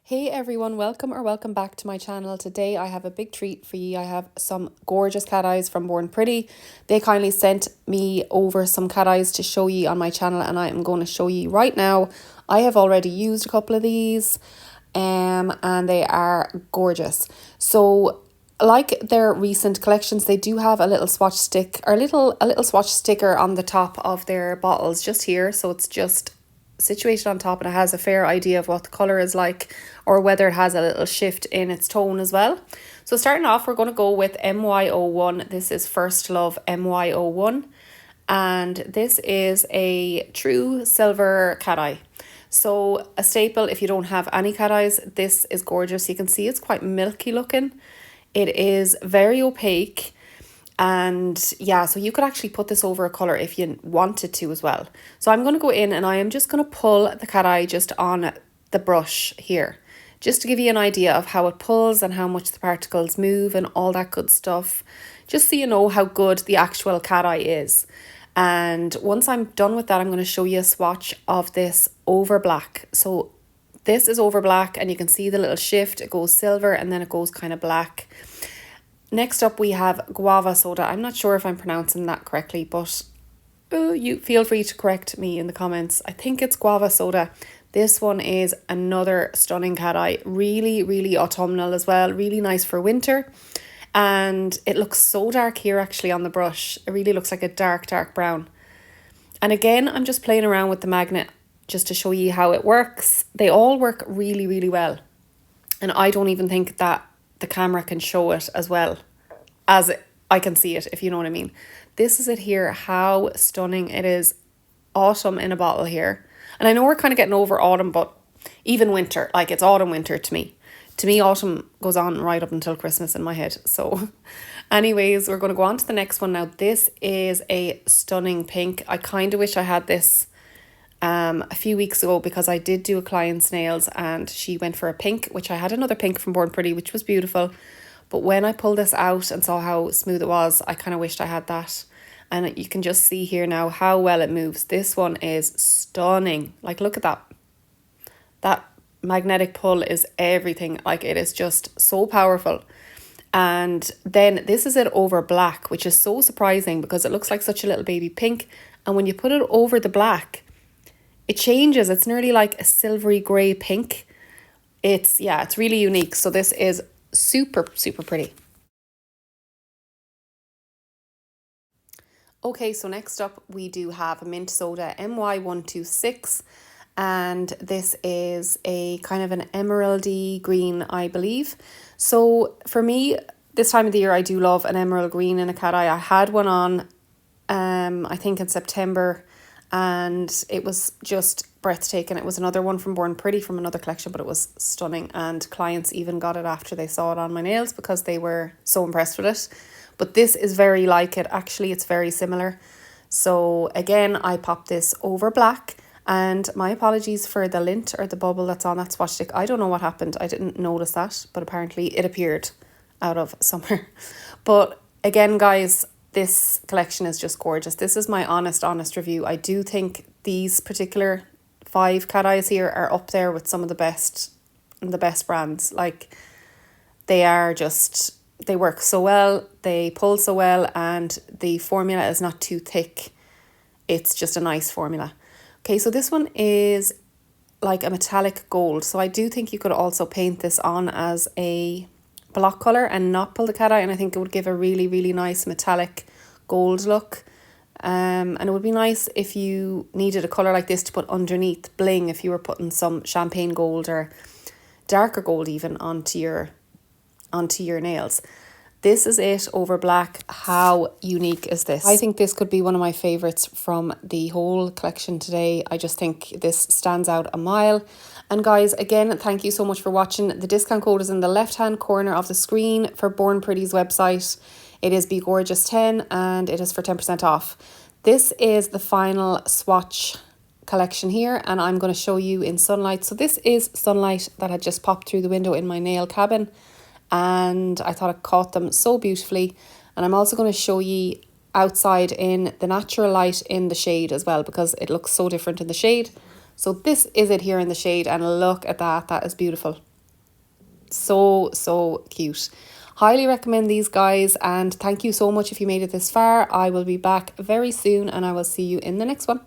Hey everyone, welcome back to my channel. Today I have a big treat for you. I have some gorgeous cat eyes from Born Pretty. They kindly sent me over some cat eyes to show you on my channel, and I am going to show you right now. I have already used a couple of these and they are gorgeous. So like their recent collections, they do have a little swatch stick or a little swatch sticker on the top of their bottles just here. So it's just situated on top and it has a fair idea of what the colour is like, or whether it has a little shift in its tone as well. So starting off, we're going to go with MY01. This is First Love MY01, and this is a true silver cat eye. So a staple if you don't have any cat eyes. This is gorgeous. You can see it's quite milky looking. It is very opaque. And yeah, so you could actually put this over a colour if you wanted to as well. So I'm going to go in and I am just going to pull the cat eye just on the brush here, just to give you an idea of how it pulls and how much the particles move and all that good stuff, just so you know how good the actual cat eye is. And once I'm done with that, I'm going to show you a swatch of this over black. So this is over black and you can see the little shift. It goes silver and then it goes kind of black. Next up, we have guava soda. I'm not sure if I'm pronouncing that correctly, but you feel free to correct me in the comments. I think it's guava soda. This one is another stunning cat eye. Really, really autumnal as well. Really nice for winter. And it looks so dark here actually on the brush. It really looks like a dark, dark brown. And again, I'm just playing around with the magnet just to show you how it works. They all work really, really well. And I don't even think that the camera can show it as well as I can see it, if you know what I mean. This is it here, how stunning it is. Autumn in a bottle here. And I know we're kind of getting over autumn, but even winter, like it's autumn winter to me. To me, autumn goes on right up until Christmas in my head. So anyways, we're going to go on to the next one now. This is a stunning pink. I kind of wish I had this a few weeks ago, because I did do a client's nails and she went for a pink, which I had another pink from Born Pretty, which was beautiful. But when I pulled this out and saw how smooth it was, I kind of wished I had that. And you can just see here now how well it moves. This one is stunning. Like, look at that. That magnetic pull is everything. Like, it is just so powerful. And then this is it over black, which is so surprising because it looks like such a little baby pink. And when you put it over the black, it changes. It's nearly like a silvery grey pink. It's really unique. So this is super, super pretty. Okay, so next up we do have a mint soda MY126. And this is a kind of an emeraldy green, I believe. So for me, this time of the year, I do love an emerald green in a cat eye. I had one on, I think in September, and it was just breathtaking. It was another one from Born Pretty from another collection, but it was stunning, and clients even got it after they saw it on my nails because they were so impressed with it. But this is very like it. Actually, it's very similar. So again, I popped this over black, and my apologies for the lint or the bubble that's on that swatch stick. I don't know what happened. I didn't notice that, but apparently it appeared out of somewhere. But again, guys, this collection is just gorgeous. This is my honest review. I do think these particular 5 cat eyes here are up there with some of the best brands. Like, they are just, they work so well, they pull so well, and the formula is not too thick. It's just a nice formula. Okay, so this one is like a metallic gold. So I do think you could also paint this on as a block colour and not pull the cat eye, and I think it would give a really, really nice metallic gold look. And it would be nice if you needed a colour like this to put underneath bling, if you were putting some champagne gold or darker gold even onto your nails. This is it over black. How unique is this? I think this could be one of my favourites from the whole collection today. I just think this stands out a mile. And guys, again, thank you so much for watching. The discount code is in the left-hand corner of the screen for Born Pretty's website. It is Begorgeous10 and it is for 10% off. This is the final swatch collection here, and I'm going to show you in sunlight. So this is sunlight that had just popped through the window in my nail cabin, and I thought it caught them so beautifully. And I'm also going to show you outside in the natural light in the shade as well, because it looks so different in the shade. So this is it here in the shade, and look at that. That is beautiful. So cute. Highly recommend these guys, and thank you so much if you made it this far. I will be back very soon and I will see you in the next one.